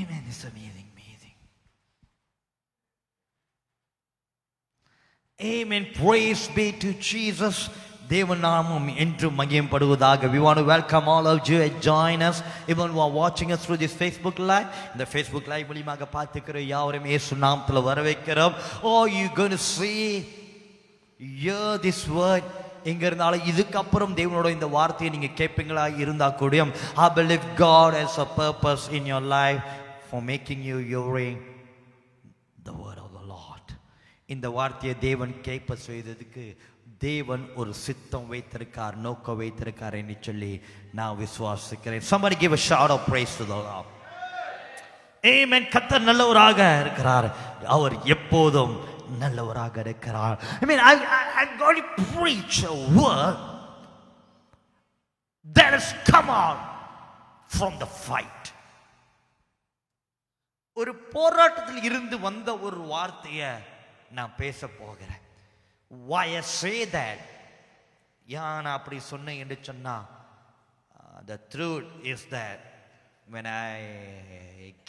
Amen. It's amazing. Amen. Praise be to Jesus. தேவநாமம் என்று மகிமைப்படுவதாக. We want to welcome all of you and join us even who are watching us through this Facebook live. இந்த Facebook live மூலமாக பார்த்துக்கிற யாவரையும் இயேசு நாமத்தில் வரவேற்கிறோம். Oh, you going to see, hear this word. எங்க இருந்தாலும் இதுக்கப்புறம் தேவனோட இந்த வார்த்தையை நீங்க கேட்பீங்களா இருந்தா கூடயும் I believe God has a purpose in your life for making you hearing the word of the Lord. இந்த வார்த்தையை தேவன் கேட்ப செய்ததுக்கு தேவன் ஒரு சித்தம் வைத்திருக்கார், நோக்கம் வைத்திருக்கார் என்று சொல்லி நான் விசுவாசிக்கிறேன். Somebody give a shout of praise to the Lord. Amen. கர்த்தர் நல்லவராக இருக்கிறார், அவர் எப்போதும் நல்லவராக இருக்கிறார். I mean, I'm going to preach a word that has come out from the fight. ஒரு போராட்டத்தில் இருந்து வந்த ஒரு வார்த்தையை நான் பேச போகிறேன். Why I say that? நான் அப்படி சொன்னேன் என்று சொன்னா, the truth is that when I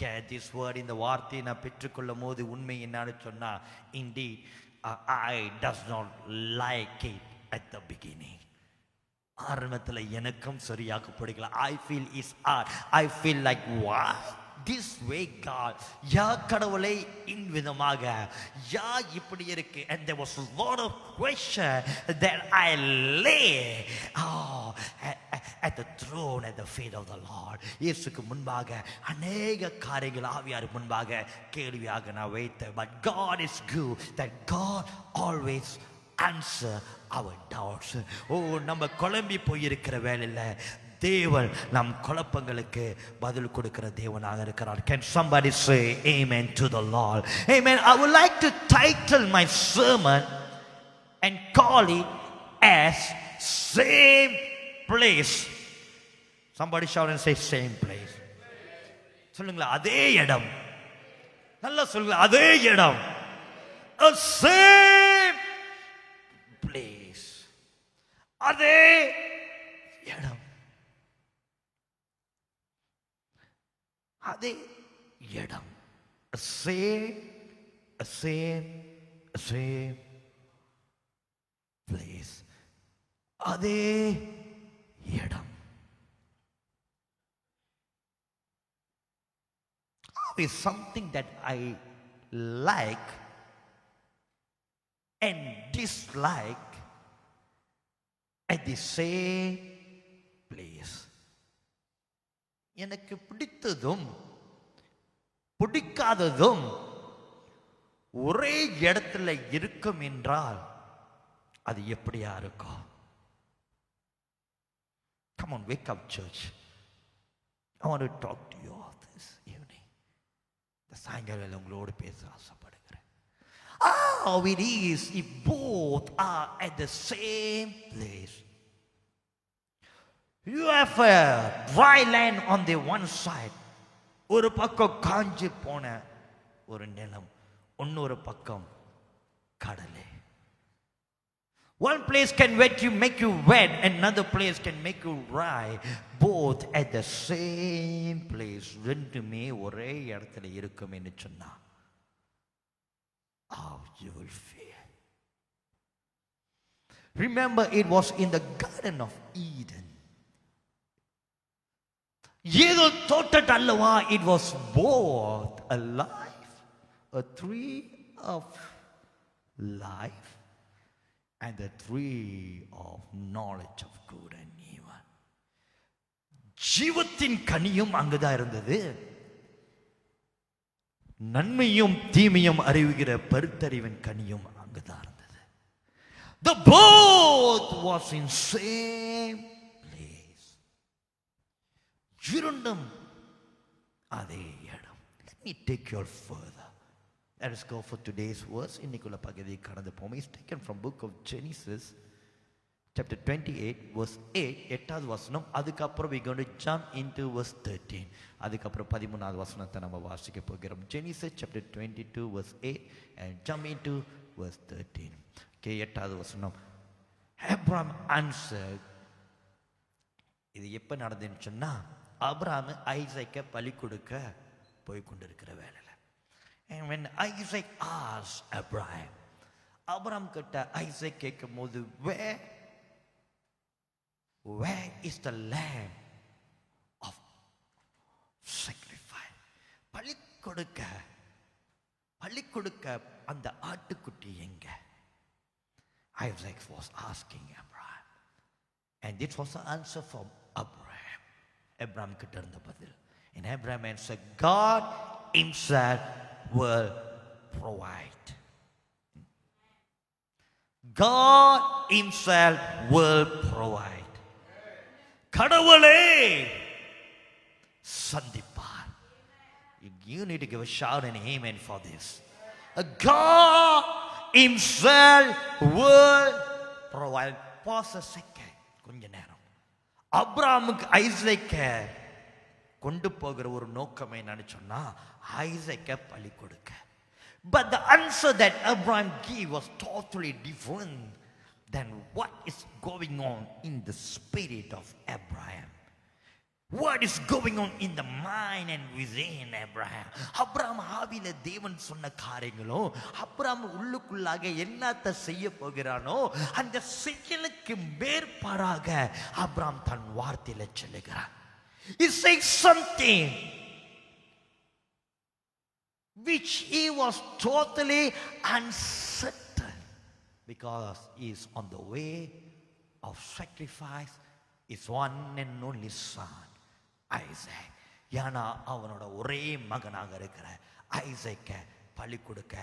get this word, இந்த வார்த்தையை நான் பெற்றுக்கொள்ளும் போது உண்மை என்னன்னு சொன்னா, indeed I does not like it at the beginning. ஆரம்பத்தில் எனக்கும் சரியாக பிடிக்கல. I feel it's hard. I feel like why this way God, யா கடவுளை இவ்விதமாக, யா இப்படி இருக்கு. And there was a lot of question that I lay at the throne, at the feet of the Lord. இயேசுக்கு முன்பாக அநேக காரியங்கள் ஆவியாருக்கு முன்பாக கேள்வியாக நான் வைத்தேன். But God is good, that God always answer our doubts. நம்ம குழம்பி போயிருக்கிற வேலையில் தேவன் நம் குழப்பங்களுக்கு பதில் கொடுக்கிற தேவனாக இருக்கிறார். Can somebody say amen to the Lord? Amen. I would like to title my sermon and call it as same place. Somebody shout and say same place. சொல்லுங்களா, அதே இடம். நல்லா சொல்லுங்க, அதே இடம். A same place. அதே இடம். அதே இடம். same place. அதே இடம். is something that I like and dislike at the same place. எனக்கு பிடித்ததும் பிடிக்காததும் ஒரே இடத்துல இருக்கும் என்றால் அது எப்படியா இருக்கும்? Come on, wake up, church. I want to talk to you all this evening. இந்த சாயங்காலம் உங்களோடு பேச ஆசைப்படுகிறேன். How it is if both are at the same place. You have a dry land on the one side. ஒரு பக்கம் காஞ்சி போன ஒரு நிலம், இன்னொரு பக்கம் கடலே. One place can make you wet, another place can make you dry. Both at the same place. ரெண்டுமே ஒரே இடத்துல இருக்கும் என்று சொன்னா, how you will feel. Remember, it was in the Garden of Eden. ஏதோ தோட்டம் அல்லவா? It was both a life, a tree of life, and the tree of knowledge of good and evil. ஜீவத்தின் கனியும் அங்குதான் இருந்தது, நன்மையும் தீமையும் அறிவுகிற பருத்தறிவின் கனியும் அங்குதான் இருந்தது. The both was in same place. இரண்டும் அதே இடம். Let me take you further. Let us go for today's verse. இன்னைக்குள்ள பகுதி கடந்து போவோம். It's taken from book of Genesis chapter 28 verse 8, எட்டாவது வசனம். அதுக்கப்புறம் we going to jump into verse 13. அதுக்கப்புறம் 13வது வசனத்தை நம்ம வாசிக்க போகிறோம். Genesis chapter 22 verse 8 and jump into verse 13. Okay, எட்டாவது வசனம். Abraham answered. இது எப்ப நடந்துன்னு சொன்னா, ஆபிரகாம் ஐசேக்கை பலி கொடுக்க போய் கொண்டிருக்கிற வேலையில். And when Isaac asked Abraham, Abraham கிட்ட ஐசேக் கேட்கும் போது, where is the lamb of sacrifice? பலி கொடுக்க அந்த ஆட்டுக்குட்டி எங்க? Isaac was asking Abraham, and this was the answer from Abraham. Abraham கிட்ட இருந்த பதில். And Abraham answered, God himself will provide. God himself will provide. கடவுளே சந்திப்பார். You need to give a shout and amen for this. God himself will provide. Pause a second. கொஞ்ச நேரம். ஆபிரகாமுக்கு ஐசேக்கை கொண்டு போகிற ஒரு நோக்கம் என்னன்னு சொன்னா, ஐசேக்கை பலி கொடுக்க. But the answer that Abraham gave was totally different than what is going on in the spirit of Abraham. What is going on in the mind and within Abraham? Abraham ஆவியில தேவன் சொன்ன காரியங்களோ, அப்ரஹாம் உள்ளுக்குள்ளாக என்னத்தை செய்ய போகிறானோ அந்த செயலுக்கு மேற்பாடாக Abraham தன் வார்த்தையில சொல்லுகிறான். He says something which he was totally uncertain, because he is on the way of sacrifice his one and only son Isaac. ஏன்னா அவனோட ஒரே மகனாக இருக்கிற ஐசேக்கை பலி கொடுக்க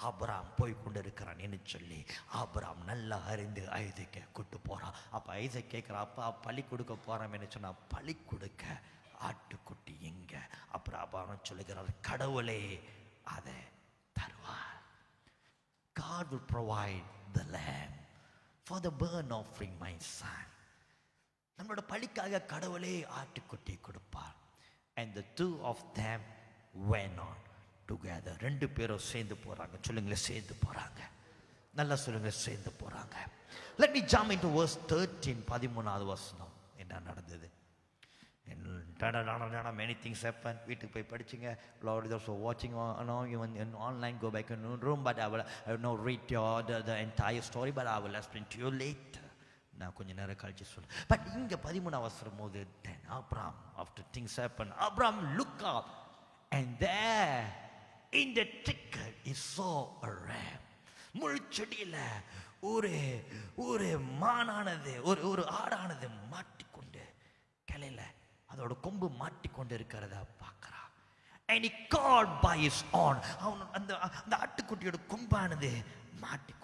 ஆபிரகாம் போய் கொண்டு இருக்கிறான் என்று சொல்லி ஆபிரகாம் நல்லா அறிந்து ஐசேக்கை கூட்டு போறான். அப்ப ஐசேக் கேட்கிறான், அப்பா பலி கொடுக்க போறான் என்று சொன்னா, பலி கொடுக்க ஆட்டுக்குட்டி எங்க? அப்புறம் ஆபிரகாம் சொல்லுகிறார், கடவுளே அதை தருவார். God will provide the lamb for the burnt offering, my son. நம்மளோட பலிக்காக கடவுளே ஆட்டுக்குட்டி கொடுப்பார். And the two of them went on together. ரெண்டு பேரும் சேர்ந்து போறாங்க. சொல்லுங்களேன், சேர்ந்து போறாங்க. நல்லா சொல்லுங்களேன், சேர்ந்து போறாங்க. Let me jump into verse 13. 13வது வசனம். என்ன நடந்தது? Many things happen. வீட்டுக்கு போய் படிச்சுங்க. Lord is also watching even in online. Go back in the room, but I will not read the entire story, but I will explain to you later. நான் கொஞ்ச நேரம் கழிச்சு சொல்றேன். பட் இங்க 13வது வசனம் போது, then Abraham, after things happen, Abraham look up, and there in the thicket he saw a ram. முள்செடியில ஒரு மானானது, ஒரு ஆடானது மாட்டிக்கொண்டு கிளையில அதோட கொம்பு மாட்டிக்கொண்டு இருக்கிறத பார்க்கறான். And he called by his horn. அவன் அந்த ஆட்டுக்குட்டியோட கொம்பானது மாட்டிக்கொண்டு.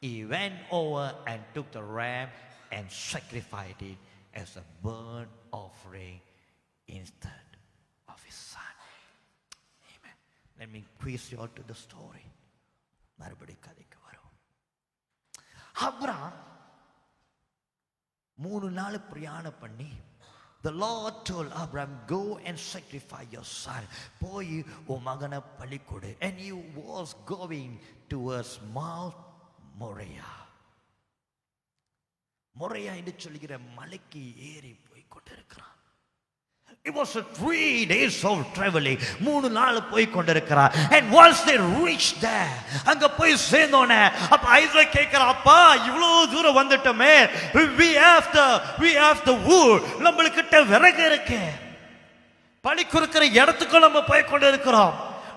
He went over and took the ram and sacrificed it as a burnt offering instead of his son. Amen. Let me quiz you all to the story. மறுபடி கதைக்கு வரும். Abraham 3 நாள் பிரயாணம் பண்ணி, the Lord told Abraham, go and sacrifice your son. போய் உன் மகனை பலி கொடு. And he was going towards Mount Moriah. மொரியா என்று சொல்லுகிற மலைக்கு ஏறி போய் கொண்டிருக்கிறான். It was a 3 days of traveling. 3 நாள் போய் கொண்டிருக்கிறார். And once they reached there, அங்க போய் சேர்ந்தோனே அப்ப ஐசேக் கேக்குறான், அப்பா இவ்வளவு தூரம் வந்துட்டோமே, we have the wood. நம்மளுக்கிட்ட விறகு இருக்கு. பலி கொடுக்கிற இடத்துக்கு நம்ம போய் கொண்டிருக்கிறோம்.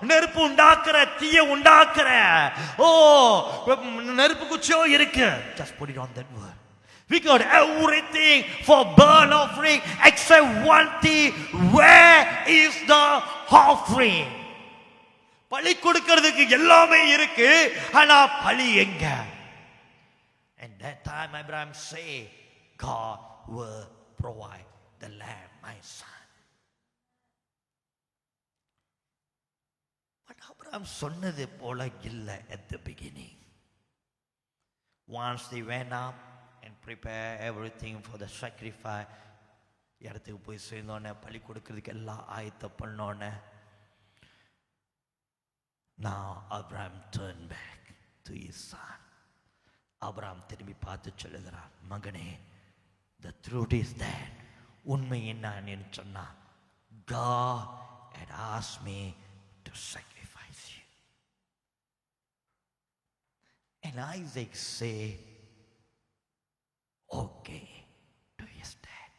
நெருப்பு உண்டாக்குற, தீய உண்டாக்குற, நெருப்பு குச்சியோ இருக்கு. Just put it on that word. We got everything for burnt offering except one thing. Where is the offering? பலி கொடுக்கிறதுக்கு எல்லாமே இருக்கு, ஆனா பலி எங்க? And that time Abraham say, God will provide the lamb, my son. Abraham சொன்னது போல இல்ல at the beginning. Once they went up and prepare everything for the sacrifice, இடத்துக்கு போய் சேர்ந்தோன்னே பலி கொடுக்கிறதுக்கு எல்லாம் ஆயத்த பண்ணோன்னே, now Abraham turned back to his son. Abraham திரும்பி பார்த்து சொல்லுகிறார், மகனே, the truth is that உண்மை என்னன்னு சொன்னா, God had asked me to sacrifice you. And Isaac say, okay to his dad.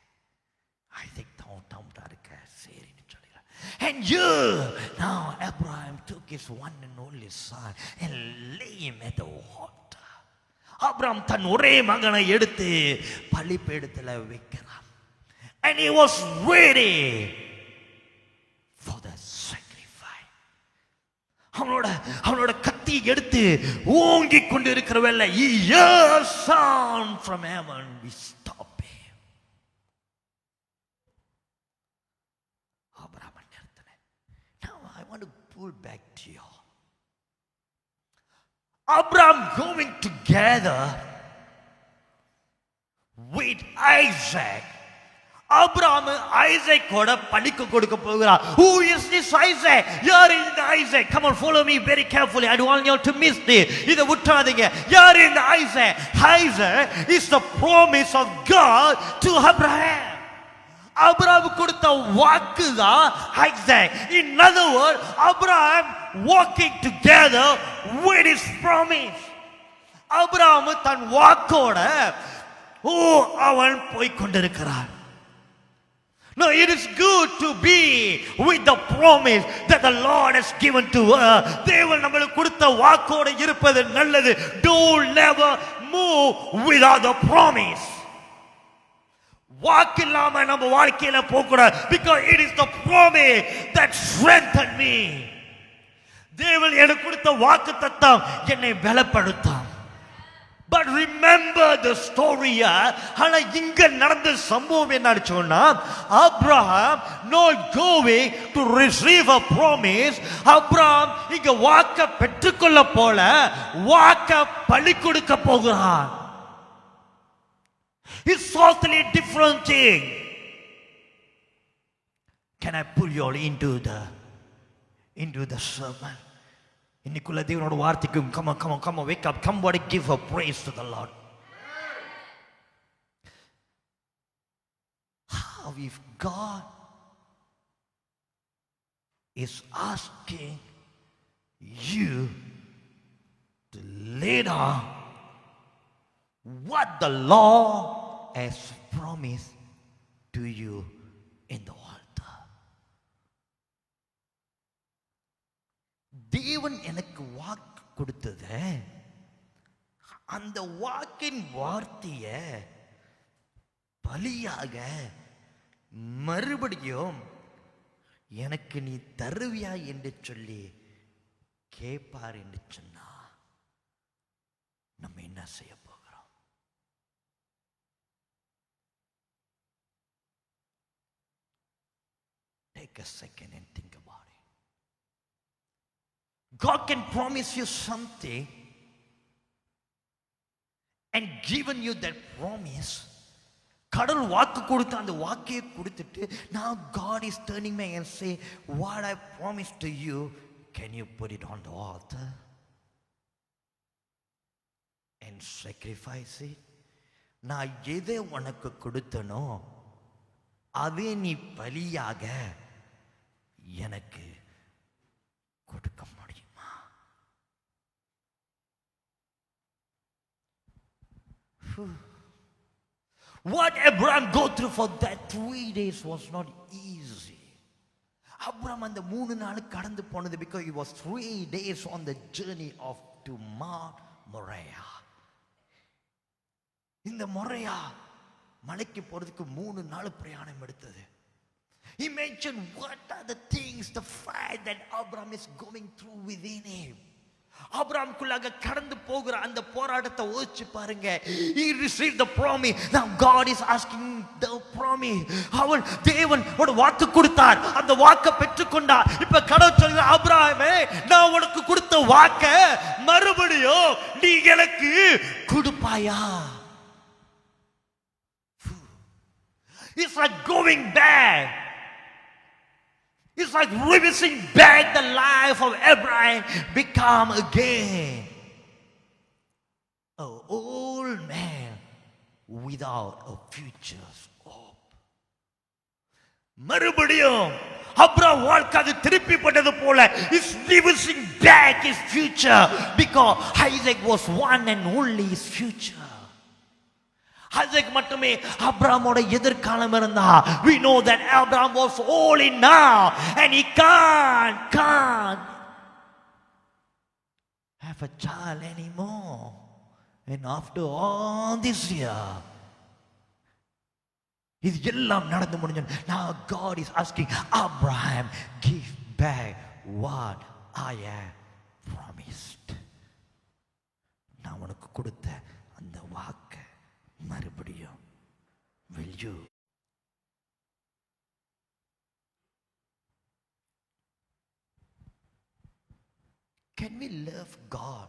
Isaac தம்முடாரு சரின்னு சொல்லிடுறார். And you, now Abraham took his one and only son and lay him at the altar. Abraham தன் ஒரே மகனை எடுத்து பலிபீடத்தில் வைக்கிறான். And he was ready for the sacrifice. அவனோட கத்தி எடுத்து ஓங்கி கொண்டு இருக்கிறவல்ல, he hears sound from heaven, we stop him. Abraham நிறுத்தின. Now I want to pull back to you. Abraham going together with Isaac. Abraham ஐசேக்கோட பலிக்கு கொடுக்க போகிறார். Who is this Isaac? Here is the Isaac. Come on, follow me very carefully. I don't want you to miss this. இதை விட்டுறாதீங்க. Here is the Isaac. Isaac is the promise of God to Abraham. Abraham கொடுத்த வாக்கு தான் Isaac. In other words, Abraham walking together with his promise. Abraham தன் வாக்கோட அவன் போய் கொண்டிருக்கிறான். No, it is good to be with the promise that the Lord has given to us. தேவன் நமக்கு கொடுத்த வாக்கோட இருப்பது நல்லது. Don't never move without the promise. வாக்கு இல்லாம நம்ம வாழ்க்கையில போகக்கூடாது. Because it is the promise that strengthened me. தேவன் எனக்கு கொடுத்த வாக்கு தத்தம் என்னை பலப்படுத்தும். But remember the story. ஆனா இங்க நடந்த சம்பவம் என்னன்னு சொன்னா, Abraham not going to receive a promise. Abraham இங்க வாக்க பெற்றுக்கொள்ள போல வாக்க பலி கொடுக்க போகிறான். It's totally different thing. Can I pull you all into the sermon? இன்னைக்குள்ள தேவனோட வார்த்தைக்கு come on wake up, somebody give a praise to the Lord. How if God is asking you to lay down what the Lord has promised to you in the altar. தேவன் எனக்கு வாக்கு கொடுத்தத, அந்த வாக்கின் வார்த்தைய பலியாக மறுபடியும் எனக்கு நீ தருவியா என்று சொல்லி கேட்பார் என்று சொன்னா நம்ம என்ன செய்ய போகிறோம்? Take a second and think about it. God can promise you something and given you that promise. கடவுள் வாக்கு கொடுத்து அந்த வாக்கையை கொடுத்துட்டு, now God is turning me and say, what I promised to you, can you put it on the altar and sacrifice it? நான் எதை உனக்கு கொடுத்தனோ அதே நீ பலியாக எனக்கு கொடுக்க முடியுமா? What Abraham go through for that 3 days was not easy. Abraham அந்த 3 நாள் கடந்து போனது because he was 3 days on the journey to Mount Moriah. இந்த மொரையா மலைக்கு போறதுக்கு 3 நாள் பிரயாணம் எடுத்தது. He mentioned what are the things, the fight that Abraham is going through within him. ஆபிரகாமுக்குள்ளாக கடந்து போகிற அந்த போராட்டத்தை யோசிச்சு பாருங்க. He received the promise. Now God is asking the promise. அவன் தேவன் ஒரு வாக்கு கொடுத்தார், அந்த வாக்கை பெற்றுக்கொண்டார். இப்ப கடவுள் சொல்ற, ஆபிரகாமே நான் உனக்கு கொடுத்த வாக்க மறுபடியும் நீ எனக்கு கொடுப்பாயா? It's like going back. It's like reversing back the life of Abraham become again an old man without a future hope. மறுபடியும் அப்ரஹாம் வாழ்க்கை அது திருப்பி பட்டது போல is reversing back his future because Isaac was one and only his future. Isaac மட்டுமே அப்ரஹாமோட எதிர்காலம் இருந்தா. We know that Abraham was all in now and he can't have a child anymore. And after all this year, இது எல்லாம் நடந்து முடிஞ்சு. Now God is asking Abraham, give back what I have promised. நான் உனக்கு கொடுத்த அந்த வாக்கை மறுபடியும் will you? Can we love God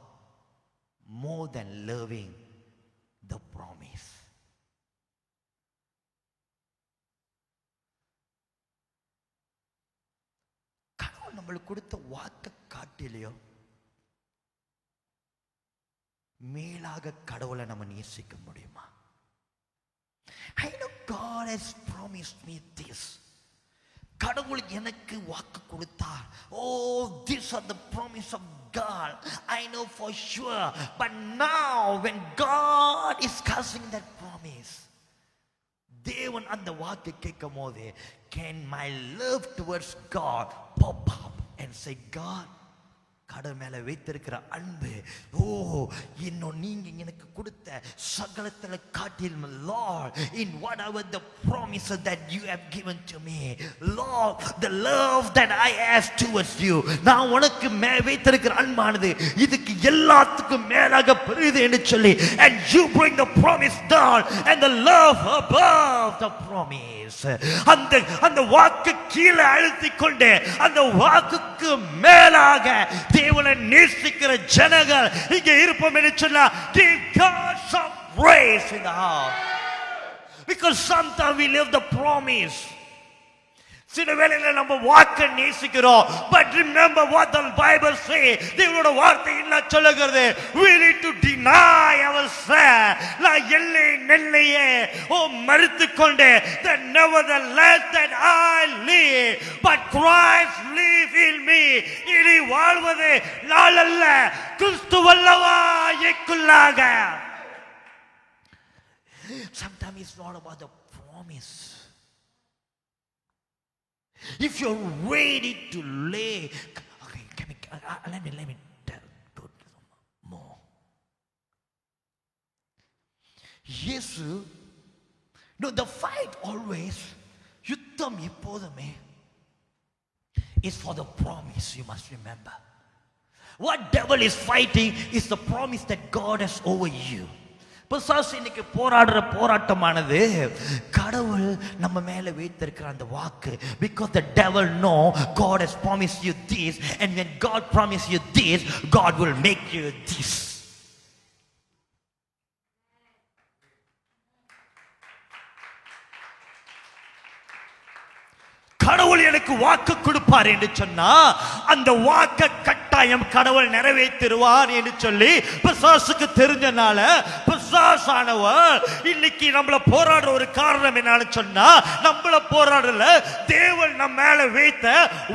more than loving the promise? கடவுள் நம்மளுக்கு கொடுத்த வாக்கை காட்டிலையோ மேலாக கடவுளை நம்ம நேசிக்க முடியுமா? I know God has promised me this. கடவுள் எனக்கு வாக்கு கொடுத்தார். Oh, these are the promise of God. I know for sure. But now when God is casting that promise, தேவன் அந்த வாக்கு கேட்கும் போது, can my love towards God pop up and say, God, கடவுள் மேல வைத்திருக்கிற அன்பு, ஓ இன்னும் நீங்க எனக்கு கொடுத்த சகலத்துல காட்டிலும், Lord, in whatever the promises that you have given to me, Lord, the love that I have towards you, நான் உனக்கு வைத்திருக்கிற அன்பானது இதுக்கு எல்லாத்துக்கும் மேலாக பெரியது என்று சொல்லி, and you bring the promise down and the love above the promise. அந்த வாக்கு கீழே அழுத்திக் கொண்டு அந்த வாக்குக்கு மேலாக தேவனை நேசிக்கிற ஜனங்கள் இங்கே இருப்போம் என்று சொன்னா, give God some praise in the house. Because sometimes we live the promise. சில வேளையில நம்ம வாக்கை நேசிக்கிறோம். But remember what the Bible say. தேவனோட வார்த்தை என்ன சொல்லுகிறது? We need to deny ourselves. நான் எல்லை நெல்லையே மறுத்துக் கொண்டு, that nevertheless that I live, but Christ live in me. இனி வாழ்வது நான் அல்ல, கிறிஸ்து வல்லவா எனக்குள்ளாக. Sometimes it's not about the promise. If you're ready to lay, okay, let me tell more. Yesu, no, the fight always, யுத்தம் எப்போதுமே is for the promise. You must remember. What devil is fighting is the promise that God has over you. பிசாசு இன்னைக்கு போராடுற போராட்டமானது கடவுள் நம்ம மேல வைத்திருக்கிற அந்த வாக்கு. Because the devil know God has promised you this, and when God promised you this, God will make you this. கடவுள் எனக்கு வாக்கு கொடுப்பார் என்று சொன்னா அந்த வாக்கை கட்டாயம் கடவுள் நிறைவேற்றுவார் என்று சொல்லி பிசாசுக்கு தெரிஞ்சனால பிசாசானவர் இன்னைக்கு நம்மள போராடுற ஒரு காரணம் என்னன்னு சொன்னா, நம்மள போராடல, தேவன் நம்ம மேல வைத்த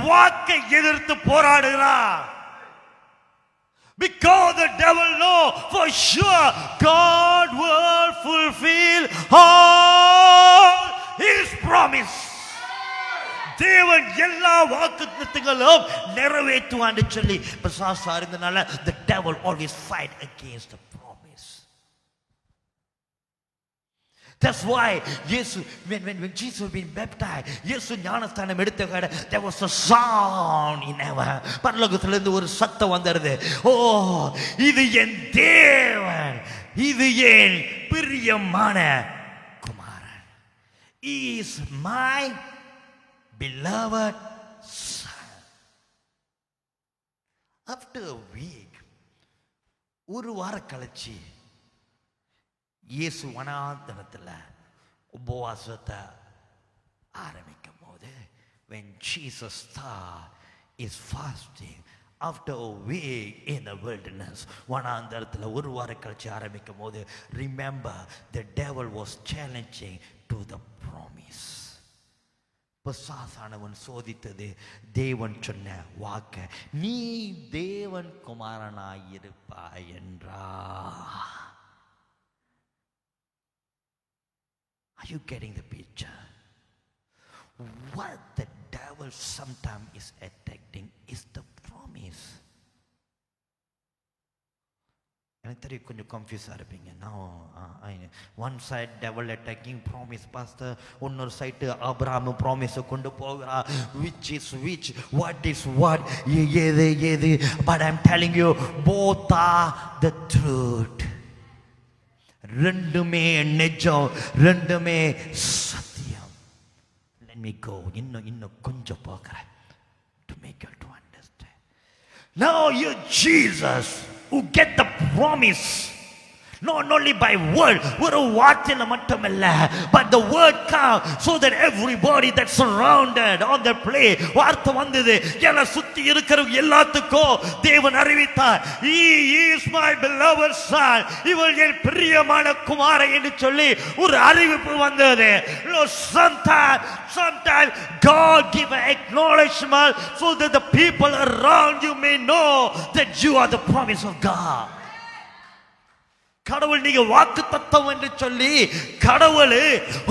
வாக்கை எதிர்த்து போராடுகிறார். Because the devil know for sure God will fulfill all his promise. தேவன் எல்லா வாக்குத்தத்தங்களும் நிறைவேற்றுவான்னு சொல்லி பிசாசு அறிந்தனால the devil always fight against the promise. That's why Jesus, when Jesus been baptized, இயேசு ஞானஸ்தானம் எடுத்த கடை, there was a sound in heaven. பரலோகத்திலிருந்து ஒரு சத்தம் வந்தது. ஓ, இது என் தேவன், இது என் பிரியமான குமாரன். He is my beloved son. After a week, ஒரு வார கழிச்சு இயேசு வனாந்தரத்துல உபவாசத்தை ஆரம்பிக்கும் போது, when Jesus is fasting after a week in the wilderness, வனாந்தரத்துல ஒரு வார கழிச்சு ஆரம்பிக்கும் போது, remember the devil was challenging to the promise. பிசாசானவன் சோதித்தது தேவன் சொன்ன வாக்க, நீ தேவன் குமாரனாயிருப்பாய் என்றா. Are you getting the picture? What the devil sometimes is attacking is the promise. எனக்கு தெரியும் கொஞ்சம் கன்ஃபியூஸாக இருப்பீங்க. நான் one side devil attacking promise pastor, இன்னொரு சைட்டு ஆபிரகாம் ப்ராமிஸை கொண்டு போகிறா. Which is which, what is what, எது எது. But I am telling you, both are the truth. ரெண்டுமே நிஜம், ரெண்டுமே சத்தியம். Let me go. இன்னும் கொஞ்சம் போகிறேன் to make you to understand. Now you Jesus who get the promise, not only by word, ஒரு வார்த்தையில மட்டுமல்ல, but the word come so that everybody that surrounded on the play, வார்த்தை வந்தது என சுத்தி இருக்கிற எல்லாத்துக்கும் தேவன் அறிவித்தார், he is my beloved son, இவள் என் பிரியமான குமாரன் என்று சொல்லி ஒரு அறிவிப்பு வந்தது. Sometimes God give an acknowledgement so that the people around you may know that you are the promise of God. கடவுள் நீங்க வாக்கு தத்தம் என்று சொல்லி கடவுள்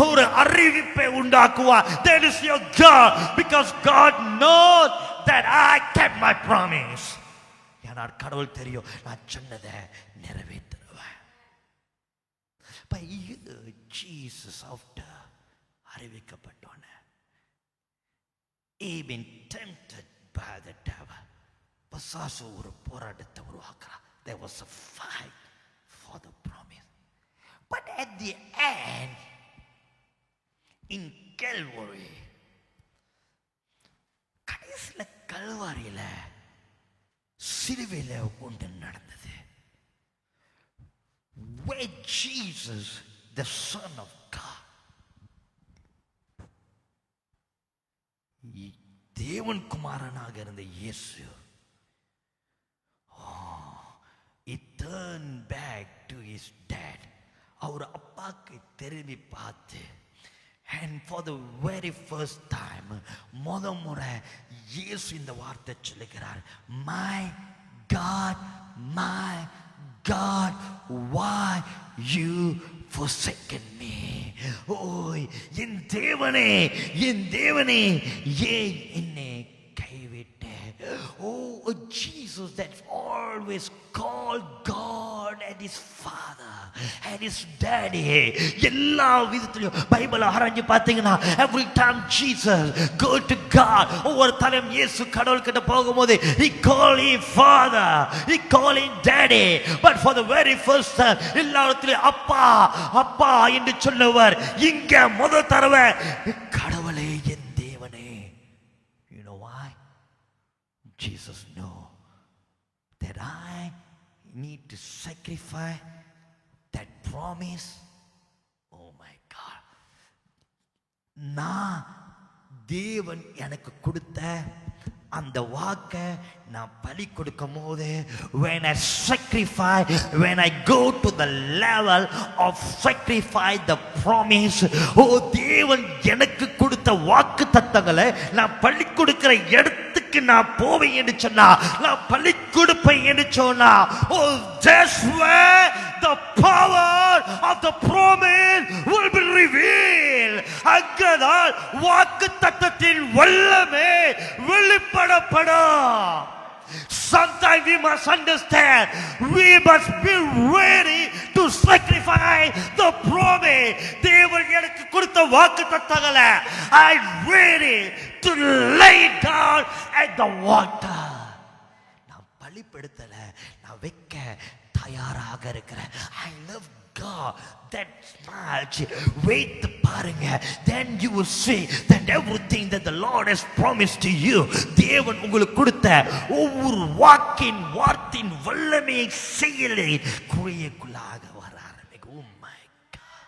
ஒரு அறிவிப்பை உண்டாக்குவார். That is your God, because God knows that I kept my promise. ஏன்னா கடவுள் தெரியும் நான் சொன்னதை நிறைவேற்றுவேன். But you, Jesus, after அறிவிக்கப்பட்டோன்னு he been tempted by the devil. பசாசு ஒரு போராட்டத்தை உருவாக்குறார். There was a fight for the promise. But at the end, in Calvary, கடைசில கல்வாரியில சிலுவையில ஒன்று நடந்தது. Where Jesus, the Son of God, தேவன் குமாரனாக இருந்த இயேசு, he turned back to his dad. அவர் அப்பாக்கு திரும்பி பார்த்து, and for the very first time, முறை இயேசு இந்த வார்த்தை சொல்லுகிறார், my God, why you forsaken me? ஓய் என் தேவனே, என் தேவனே, ஏன் என்னை கைவிட்ட? Oh, Jesus that always called God and his father and his daddy. எல்லா விதத்திலும் பைபிளை ஆராய்ஞ்சு பார்த்தீங்கன்னா, every time Jesus go to God, ஒவ்வொரு தரம் இயேசு கடவுள் கிட்ட போகும்போது he called him father, he called him daddy. But for the very first time எல்லா இடத்துலயும் அப்பா அப்பா என்று சொன்னவர் இங்க முதல் தடவை கடவுளே என் தேவனே. You know why? Jesus know that I need to sacrifice that promise. Oh my God. நான் தேவன் எனக்கு கொடுத்த அந்த வாக்க நான் பலி கொடுக்கும் போது, when I sacrifice, when I go to the level of sacrifice the promise, oh தேவன் எனக்கு கொடுத்த வாக்கு தத்தங்களை நான் பலி கொடுக்கிற இடத்துக்கு நான் போவேன் என்று சொன்னா, நான் பலி கொடுப்பேன் என்று சொன்னா, oh that's where the power of the promise will be revealed. அங்கதான் வாக்கு தத்தத்தின் வல்லமை வெளிப்படப்படும். Sometimes we must understand, we must be ready to sacrifice the promise. தேவன் எனக்கு கொடுத்த வாக்கு தத்தங்களை I'm ready to lay down at the water. நான் பலிபடுத்தல, நான் வைக்க தயாராக இருக்கிறேன். I love God that much. Wait பாருங்க, then you will see that everything that the Lord has promised to you, தேவன் உங்களுக்கு கொடுத்த ஒவ்வொரு வார்த்தையின் வல்லமையை செயலை குறியக்குள்ளாக வர ஆரம்பிக்கும். Oh my God.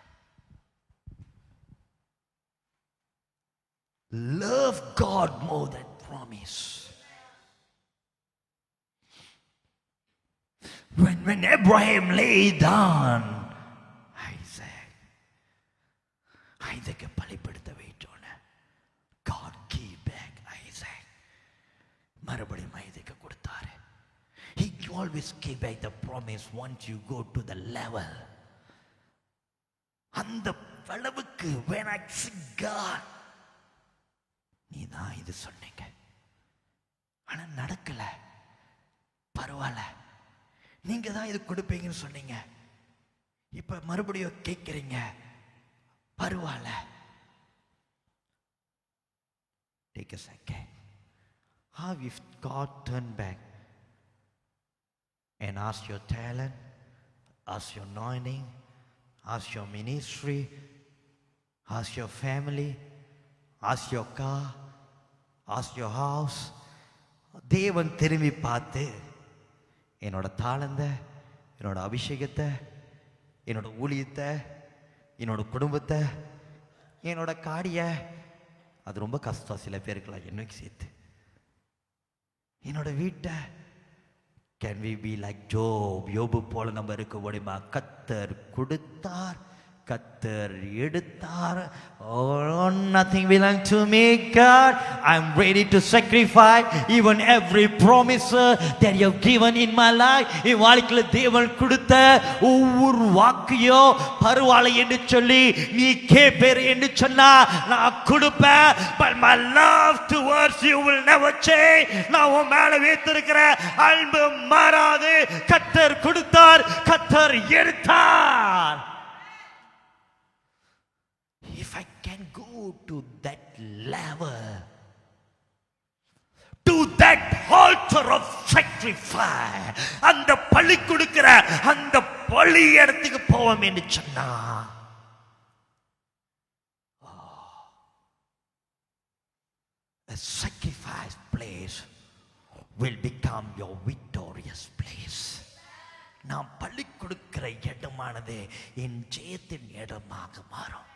Love God more than promise. When Abraham lay down Isaac பலிபடுத்த வைத்தோன்னு, God மறுபடியும் ஐயத்துக்கு கொடுத்தாரு. He always gave back the promise once you go to the level. அந்த அளவுக்கு when I see God, நீ தான் இது சொன்னீங்க, ஆனா நடக்கல, பரவாயில்ல, நீங்க தான் இது கொடுப்பீங்கன்னு சொன்னீங்க, இப்ப மறுபடியும் கேட்கிறீங்க, பரவாயில்ல. Take a second. How if God turn back and ask your talent, ask your anointing, ask your ministry, ask your family, ask your car, ask your house. தேவன் திரும்பி பார்த்து என்னோட தாளந்தை, என்னோட அபிஷேகத்தை, என்னோட ஊழியத்தை, என்னோட குடும்பத்தை, என்னோட காடிய, அது ரொம்ப கஷ்டம் சில பேருக்குலாம் என்னைக்கு சேர்த்து, என்னோட வீட்டை, can we be like Job? யோபு போல நம்ம இருக்க முடியுமா? கர்த்தர் கொடுத்தார், கர்த்தர் எடுத்தார். Oh, nothing belongs to me, God. I'm ready to sacrifice even every promise that you have given in my life. என் வாழ்க்கையில் தேவன் கொடுத்த ஒவ்வொரு வாக்கையோ பரவாயில்லை என்று சொல்லி நீ கேட்பேர் என்று சொன்னா நான் கொடுப்பேன். But my love towards you will never change. நான் உன் மேல வைத்திருக்கிற அன்பு மாறாது. கர்த்தர் கொடுத்தார், கர்த்தர் எடுத்தார். If I can go to that level, to that altar of sacrifice, அந்த பலி கொடுக்கிற அந்த பலி இடத்துக்கு போவோம் என்று சொன்னா, a sacrifice place will become your victorious place. நாம் பலி கொடுக்கிற இடமானது என் ஜெயத்தின் இடமாக மாறும்.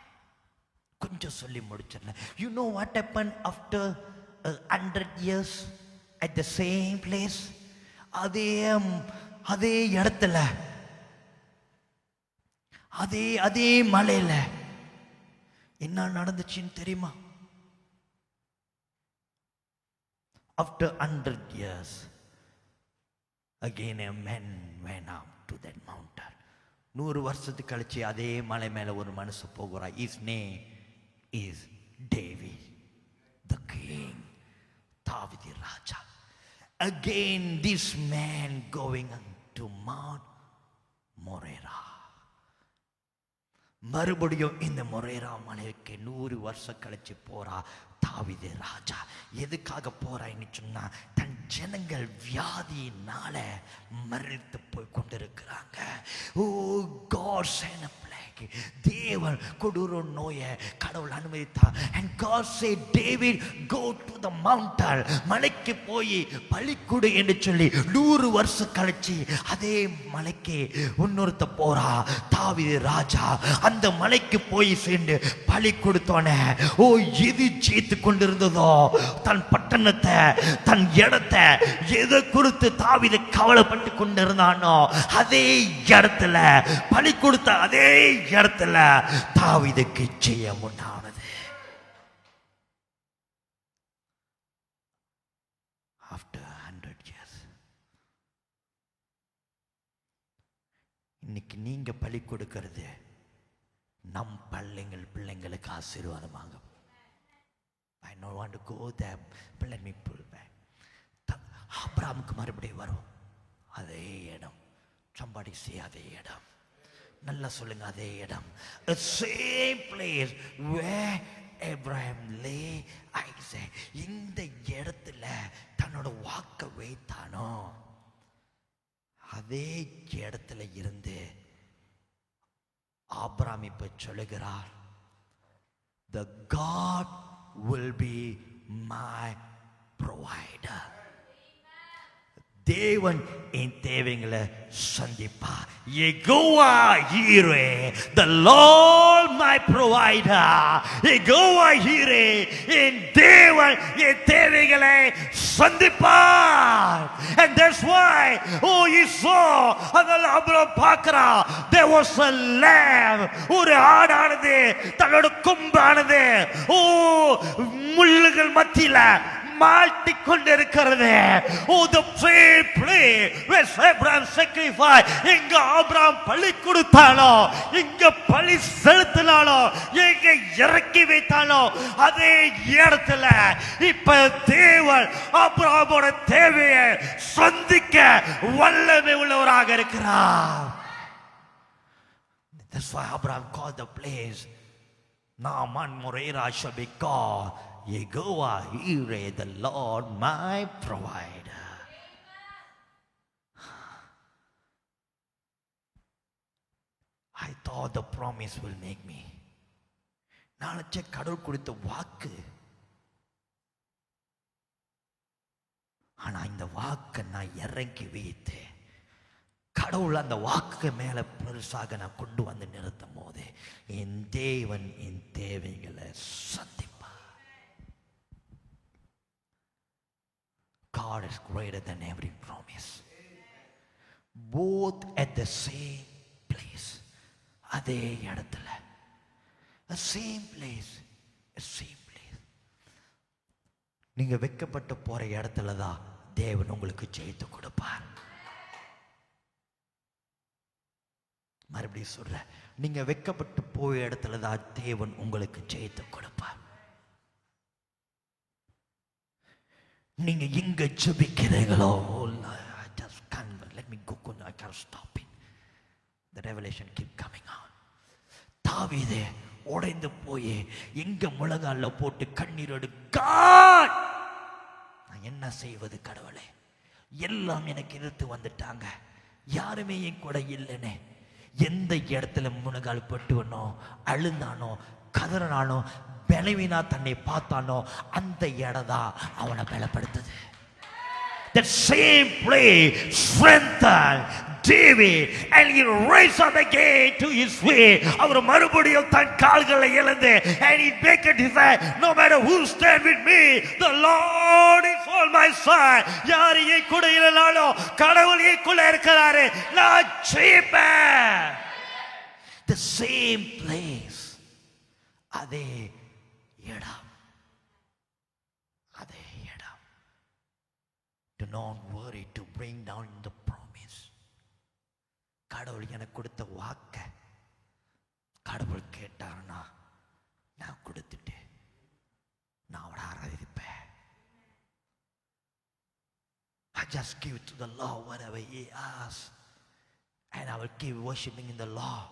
கொஞ்சம் சொல்லி முடிச்சிடல. You know what happened after 100 years at the same place? அதே இடத்துல, அதே மலையில என்ன நடந்துச்சுன்னு தெரியுமா? After 100 years again a man went up to that mountain. 100 வருஷத்துக்கு கழிச்சு அதே மலை மேல ஒரு மனுஷன் போகிறார். His name is David, the king, தாவீது ராஜா. Again this man going to Mount Moriah. மறுபடியும் இந்த மொரேரா மலைக்கு 100 வருஷம் கழிச்சு போறா தாவீது ராஜா. எதுக்காக போறான்னு சொன்னா, தன் ஜனங்கள் வியாதியினால மரித்து போய் கொண்டிருக்கிறாங்க. ஓ God sent a plague. தேவன் கொடூர நோயை கடவுள் அனுமதித்தார். And God said, David, go to the mountain. மலைக்கு போய் பலி கொடு என்று சொல்லி 100 வருஷம் கழிச்சு அதே மலைக்கு இன்னொருத்த போறா தாவீது ராஜா. அந்த மலைக்கு போய் சேர்ந்து பலி கொடுத்தோனே, ஓ எது ஜெயித்து கொண்டிருந்ததோ, தன் பட்டணத்தை, தன் இடத்தை, எதை குறித்து தாவீது கவலைப்பட்டு கொண்டிருந்தானோ அதே இடத்துல பலி கொடுத்த அதே இடத்துல தாவீதுக்கு ஜெயம் உண்டானது. After 100 years. இன்னைக்கு நீங்க பலி கொடுக்கிறது நம் பிள்ளைங்களுக்கு ஆசீர்வாதமாக. I don't want to go there, but let me pull back. ஆபிரகாமுக்கு மறுபடியும் வரும் அதே இடம். somebody say அதே இடம். நல்லா சொல்லுங்க, அதே இடம். The same place where Abraham lay Isaac. இந்த இடத்துல தன்னோட வாக்க வைத்தானோ அதே இடத்துல இருந்து ஆபிரகாம் இப்ப சொல்லுகிறார், the God will be my provider. தேவன் என் தேவைகளை சந்திப்பா. யெகோவா ஈரே, the Lord my provider. Jehovah ஈரே, என் தேவன் என் தேவைகளை சந்திப்பார். And that's why, oh he saw, அதனால Abraham பார்க்கிறா, there was a lamb, ஒரு ஆடானது தன்னோட கொம்பானது, ஓ முள்ளுகள் மத்தியில மாட்டிக்கொண்டிருக்கிறது. Oh, the same place where Abraham sacrificed, எங்க ஆபிரகாம் பலி கொடுத்தானோ, இங்க பலி செலுத்தினானோ, எங்க இறக்கி வைத்தானோ, அதே இடத்துல இப்ப தேவன் ஆபிரகாமோட தேவையை சந்திக்க வல்லமை உள்ளவராக இருக்கிறார். That's why Abraham called the place Naaman Morera shall be called Yehovah Jireh, the Lord my provider. I thought the promise will make me. நான் நினைச்ச கடவுள் கொடுத்த வாக்கு, ஆனா இந்த வாக்கை நான் இறங்கி வைத்து கடவுள் அந்த வாக்கு மேல பெருசாக நான் கொண்டு வந்து நிறுத்தும் போது என் தேவன் என் தேவைகளை சந்திப்பார். God is greater than every promise. Both at the same place. அதே இடத்துல. The same place. The same place. நீங்க வெட்கப்பட்டு போற இடத்துல தான் தேவன் உங்களுக்கு ஜெயித்து கொடுப்பார். மறுபடியும் சொல்ற, நீங்க வெட்கப்பட்டு போய இடத்துல தான் தேவன் உங்களுக்கு ஜெயித்து கொடுப்பார். நீங்க எங்க ஜெபிக்கிறீங்களோ, just can't let me go, I can't stop it. The revelation keep coming on. தாவீது உடைந்து போய் எங்க முழங்கால போட்டு கண்ணீரோடு, God, நான் என்ன செய்வது கடவுளே, எல்லாம் எனக்கு எதிர்த்து வந்துட்டாங்க, யாருமே என் கூட இல்லைன்னு எந்த இடத்துல முழங்கால் போட்டுவனோ, அழுந்தானோ, கதறானோ, பலவீனா தன்னை பார்த்தானோ, அந்த இடம் தான் அவனை பலப்படுத்துது. That same place strengthened David and he raised up again to his feet. அவர் மறுபடியும் தன் கால்களை இழந்து and he beckoned his hand, no matter who stand with me, the Lord is on my side. யார் என் கூட இல்லைனாலும் கடவுள் என் கூட இருக்கிறாரு, நான் ஜெயிப்பேன். The same place, அதே இடம், அதே இடம். Do not worry to bring down the promise. கடவுள் எனக்கு கொடுத்த வாக்க கடவுள் கேட்டாருன்னா நான் கொடுத்துட்டு நான் அவரை ஆராதிப்பேன். I just give to the Lord whatever he asks and I will keep worshiping in the Lord.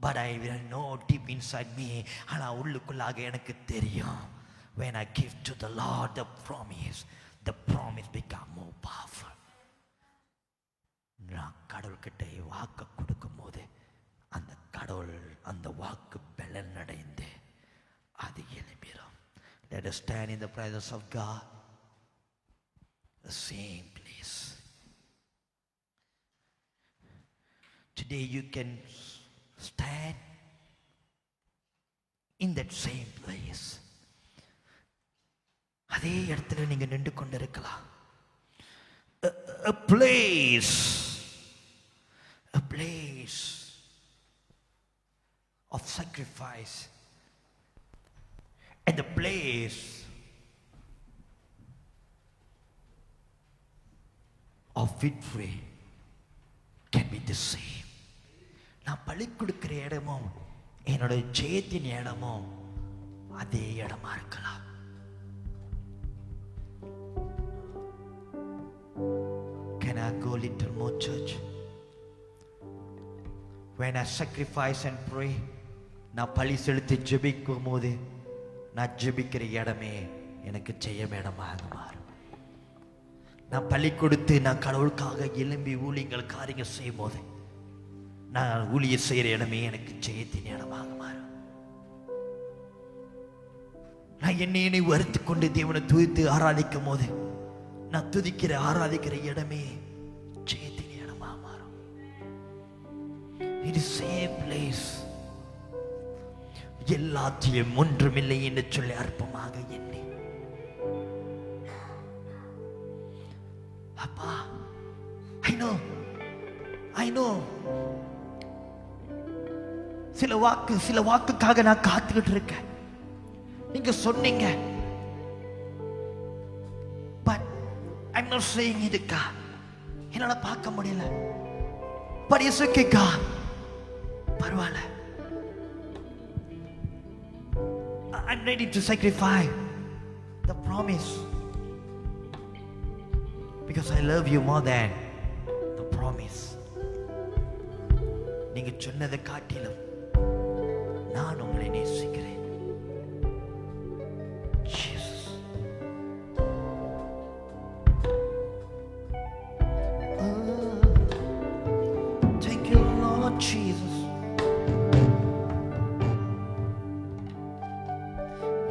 But I will know deep inside me, ஆனா உள்ளுக்குள்ளாக எனக்கு தெரியும், when I give to the Lord the promise become more powerful. நான் கடவுள்கிட்ட வாக்கு கொடுக்கும் போது அந்த கடவுள் அந்த வாக்கு பலன் அடைந்து அது எழும்பிடும். Let us stand in the presence of God. The same place. Today you can stand in that same place. அதே இடத்துல நீங்க நின்று கொண்டிருக்கலாம். A place of sacrifice and the place of victory can be the same. நான் பலி கொடுக்கிற இடமும் என்னோட ஜெயத்தின் இடமும் அதே இடமா இருக்கலாம். Can I go little more, church? When I sacrifice and pray, நான் பலி செலுத்தி ஜெபிக்கும் போது நான் ஜெபிக்கிற இடமே எனக்கு ஜெயம் இடமாக மாறும். நான் பலி கொடுத்து நான் கடவுளுக்காக எழும்பி ஊழியங்கள் காரியங்கள் செய்யும் போது நான் ஊழிய செய்கிற இடமே எனக்கு ஜெயத்தின் இடமாக மாறும். நான் என்னை வருத்தி கொண்டு தேவனை துதித்து ஆராதிக்கும் போது நான் துதிக்கிற ஆராதிக்கிற இடமே ஜெயத்தின் இடமாக மாறும். It is same place. எல்லாத்தையும் ஒன்றுமில்லை என்று சொல்லி அற்பமாக எண்ணி, அப்பா I know சில வாக்குக்காக நான் காத்துக்கிட்டு இருக்கேன். நீங்க சொன்னீங்க cannot seeing it, God. என்னால பார்க்க முடியல. But it's okay, God. பரவாயில்ல. I'm ready to sacrifice the promise. Because I love you more than the promise. நீங்க சொன்னதை காட்டிலும் நான் உங்களை நேசிக்கிறேன். Jesus. Thank you, Lord Jesus.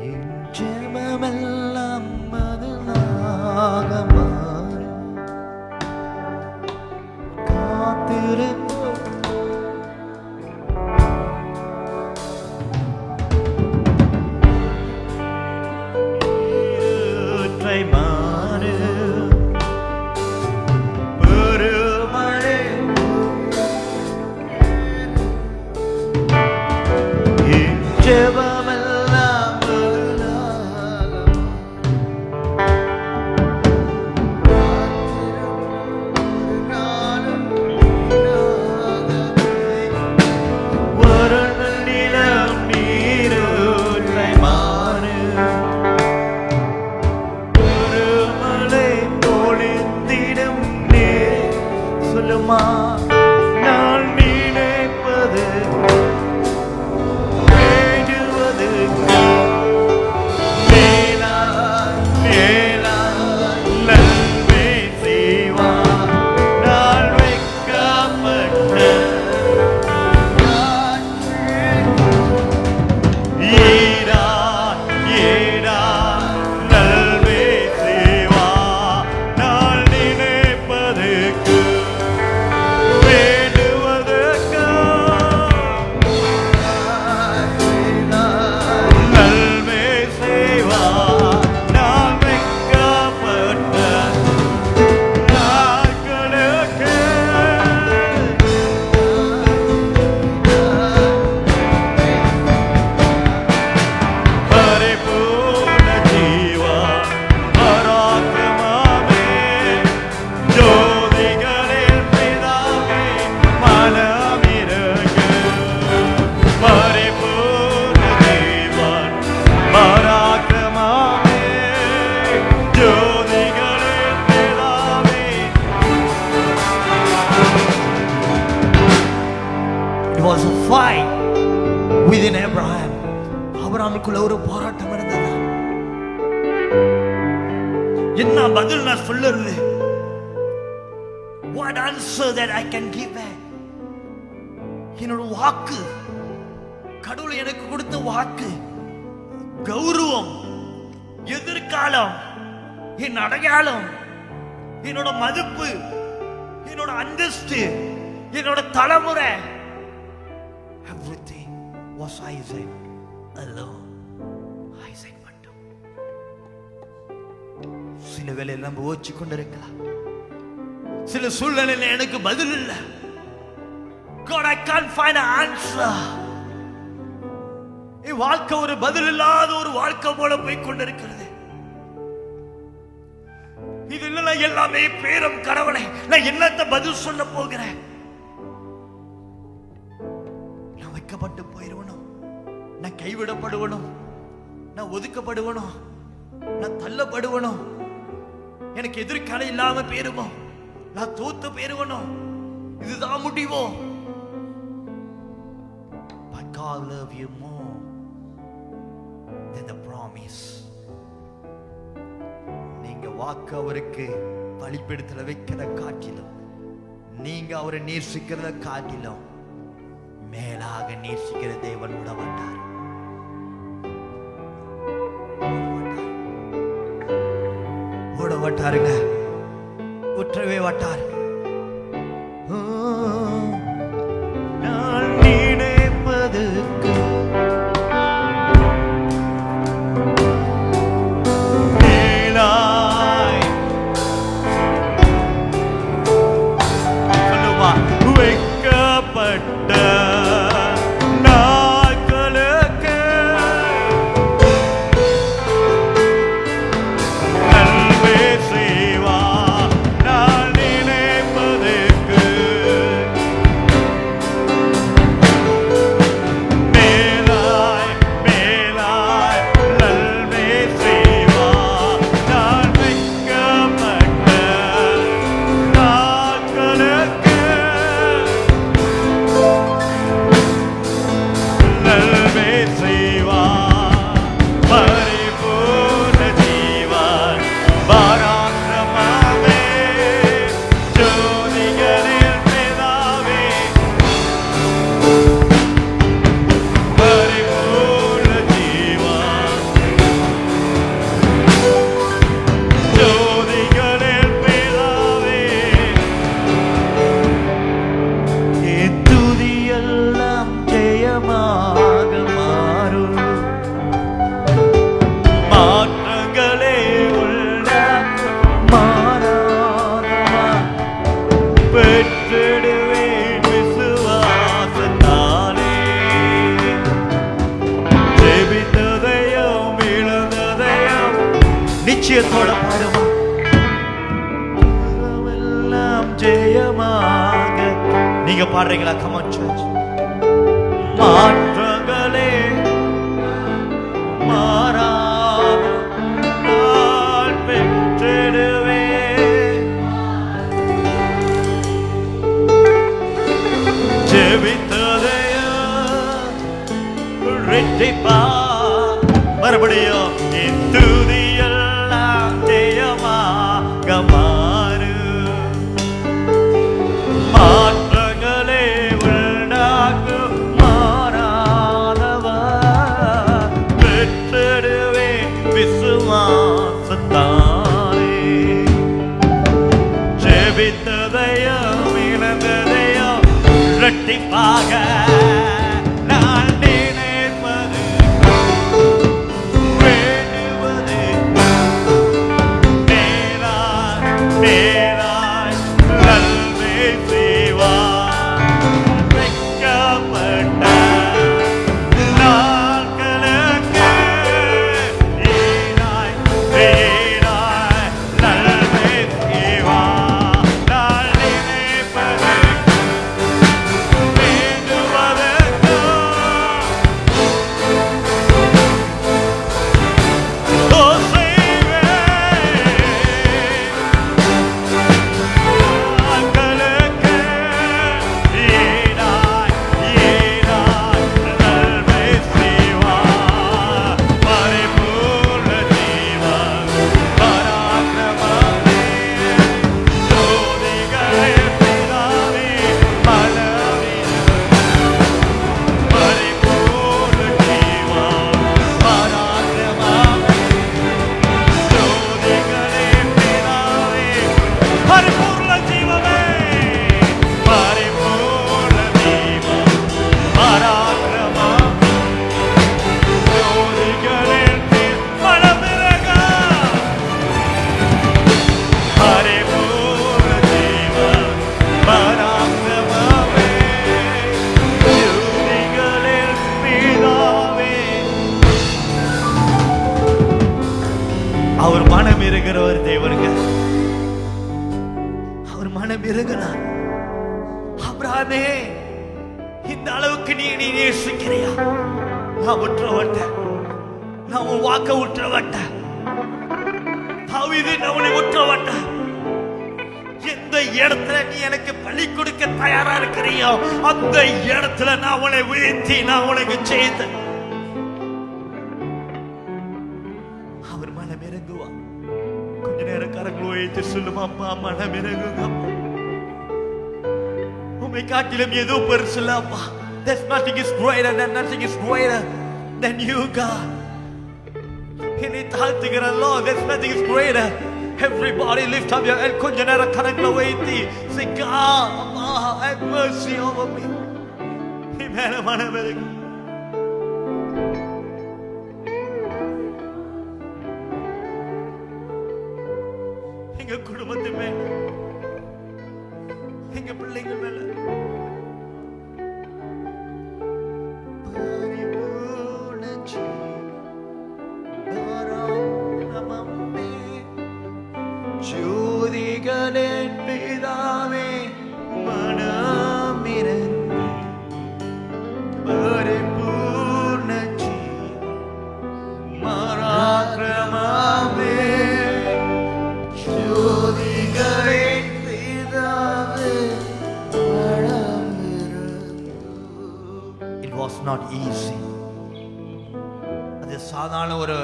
என் ஜெபமெல்லாம் பதிலாக மாறு. காத்திருப்போம். நான் நினைப்பது வேண்டுவது மேலாய் மேலாய் நன்மை செய்வார். நான் வைக்கப்பட்ட ஈரா ஈரா நன்மை செய்வார். நான் நினைப்பதுக்கு was a fight within Abraham. ஆபிரகாமுக்குள்ள ஒரு போராட்டம் இருந்தது. என்ன பதில் நான் சொல்லுறது? What answer that I can give back? என்னோட வாக்கு, கடவுள் எனக்கு கொடுத்த வாக்கு, கௌரவம், எதிர்காலம், என் அடையாளம், என்னோட மதிப்பு, என்னோட அந்தஸ்து, என்னோட தலைமுறை, everything was Isaac alone. Isaac மட்டும். சில வேளையில நம்ம ஓச்சி கொண்டிருக்கலாம். சில சூழ்நிலையில எனக்கு பதில் இல்லை. God, I can't find an answer. என் வாழ்க்கை ஒரு பதில் இல்லாத ஒரு வாழ்க்கை போல போய் கொண்டிருக்கிறது. இது இல்ல எல்லாமே பேரும் கடவுளே, நான் என்னத்த பதில் சொல்ல போகிறேன்? வைக்கப்பட்டு போயிடுவனும், நான் கைவிடப்படுவனும், நான் ஒதுக்கப்படுவனும், நான் தள்ளப்படுவனும், எனக்கு எதிர்காலம் இல்லாம போயிருமோ, நான் தோத்து போயிருவனும், இதுதான் முடிவோ? But God love you more than the promise. நீங்க வாக்கு அவருக்கு பலிபீடத்துல வைக்கிற காட்டிலும், நீங்க அவரை நேசிக்கிறத காட்டிலும் மேலாக நேசிக்கிற தேவன் விட மாட்டார். ஓட மாட்டாருங்க, உற்றவே மாட்டார். நான் நினைப்பதற்கு மேலாய் சொல்லுவா வைக்கப்பட்ட நன்மை செய்வார். நீங்க பாடுறீங்களா? Come on church. மாற்றங்களே மாறாத நான் பெற்றிடுவேன். ஜெபித்ததையா ரெட்டிப்பா மறுபடியும் என் துதியெல்லாம் ஜெயமாக மாறு. மாற்றங்களே உண்டாக்கும் மாறாதவர் பெற்றிடுவே விசுவாசத்தானே. ஜெபித்ததையோ இழந்ததையோ இரட்டிப்பாக நான் நினைப்பது வேண்டுவது நேராய் நேராய் நல்மை செய்வார். வைக்கப்பட்ட நாட்களுக்கு ஈடாய் ஈடாய் நல்மை செய்வார். நான் நினைப்பது வேண்டுவதற்கு செய்வேன். நாட்களுக்கு ஈடாய் ஈடாய் நல்மை செய்வார். பரிபூர்ண ஜீவன் பராக்கிரமமே ஜோதிகளே பிதாவே பலவீனம். பரிபூர்ண ஜீவன் பராக்கிரமமே ஜோதிகளே பிதாவே பரிபூர்ண ஜீவமே. பரிபூர்ண ஜீவன் பராக்கிரமமே ஜோதிகளே மனமிரக. பரிபூர்ண ஜீவன் பராக்கிரமமே ஜோதிகளே பிதாவே. அவர் மனம் இருக்கிறவர் தேவனுங்க. அவர் மனம் இருக்கிறார். அப்ராமே, இந்த அளவுக்கு நீ நேசிக்கிறியா? நான் விட்டுறவட்ட, நான் உன் வாக்க விட்டுறவட்ட, இது நம்மளை விட்டுறவட்ட. எந்த இடத்துல நீ எனக்கு பலி கொடுக்க தயாரா இருக்கிறியோ அந்த இடத்துல நான் உன்னை வீழ்த்தி நான் உனக்கு செய்த. அவர் மனம் இறங்குவா. கொஞ்ச நேரம் கரங்களை வைத்து சொல்லுமா, அப்பா மனம் இறங்குங்க. உம்மை காட்டிலும் ஏதோ பெருசு இல்ல அப்பா. There's nothing is greater than nothing is greater than you, God. என்னை தாழ்த்துகிற Lord, there's nothing is greater. Everybody lift up your head. கொஞ்ச நேரம் கரங்களை வைத்து say, God, have mercy over me. நீ மேல மனம் இறங்கு. எங்க குடும்பத்து மேல, எங்க பிள்ளைங்க மேல பரிபூர்ண ஜீவனமே ஜோதிகளே பிதாவே மனமிரங்கு. பரிபூர்ண ஜீவன் பராக்கிரமமே ஜோதிகளே பிதாவே மனமிரங்கு. It was not easy. அது சாதாரண ஒரு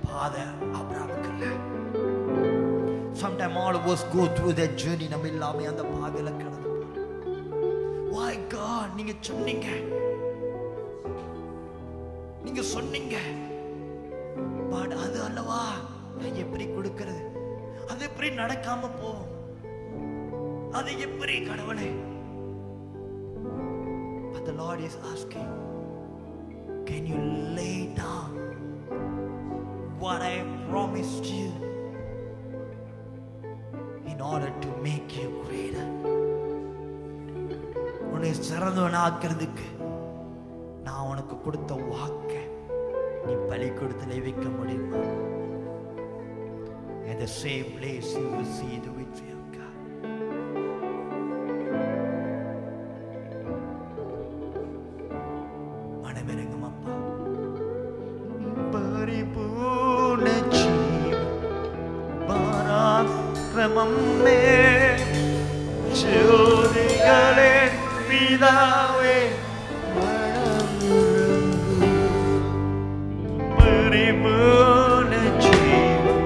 பாதை ஆபிரகாமுக்கு இல்ல. Sometimes all of us go through that journey. நம்ம எல்லாமே அந்த பாதையில கடந்து போறோம். Why God, நீங்க சொன்னீங்க, நீங்க சொன்னீங்க, பட் அது அல்லவா நான் எப்படி கொடுக்கிறது? அது எப்படி நடக்காம போகும்? அது எப்படி கடவுளே? But the Lord is asking, can you lay down what I promised you in order to make you greater? உன்னை சிறந்தவனாக்குறதுக்கு நான் உனக்கு கொடுத்த வாக்க நீ பலிக்கூடத்திலே வைக்க முடியுமா? At the same place you will see the victory of God. பராக்கிரமமே ஜோதிகளே பிதாவே பரிபூர்ண ஜீவன்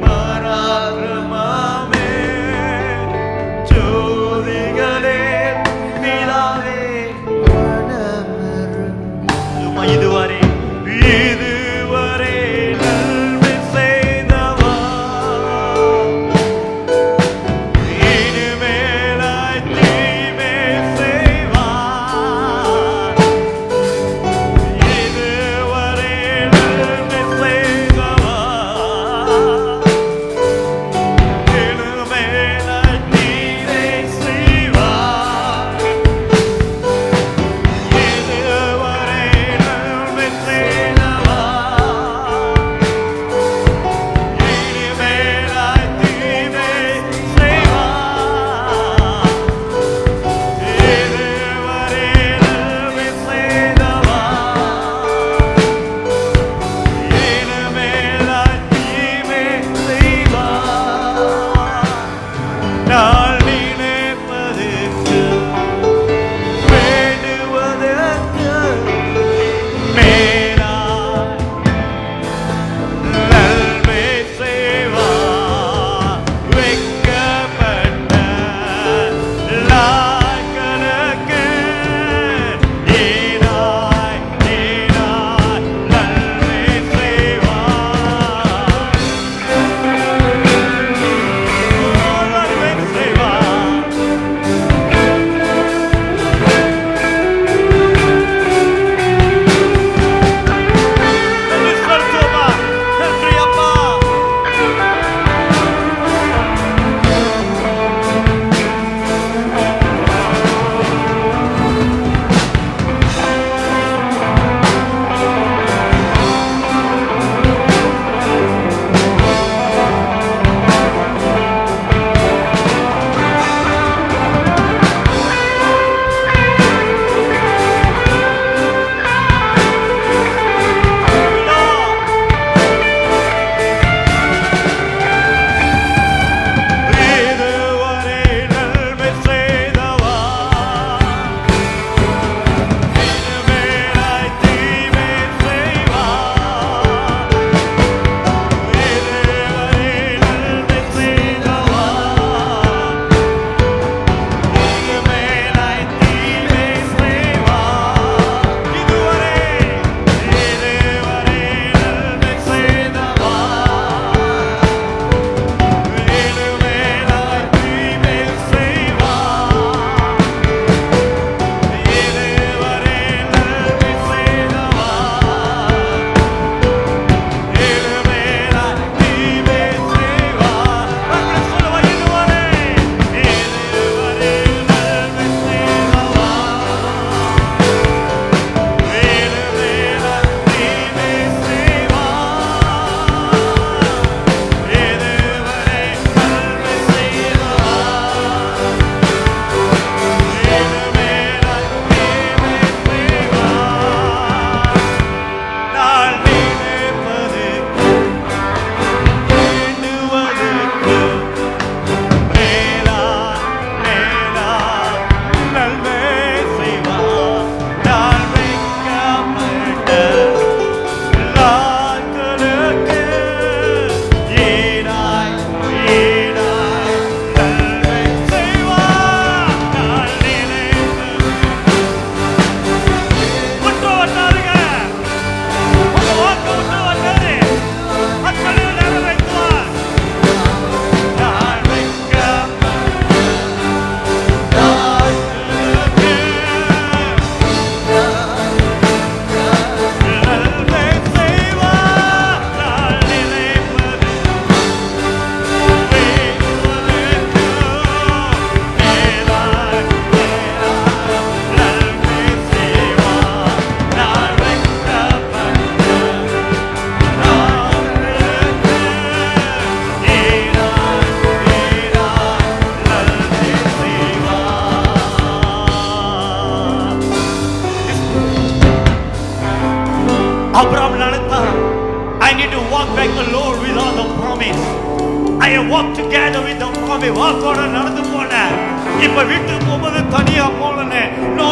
பராக்கிரமமே ஜோதிகளே பிதாவே இதுவரை நன்மை செய்தவா இனிமேலாய் தீமை செய்வார் இதுவரை நன்மை walk together with the promise. வாக்கோட நடந்து போன. இப்ப வீட்டுக்கு போகும்போது தனியா போகலனே. No.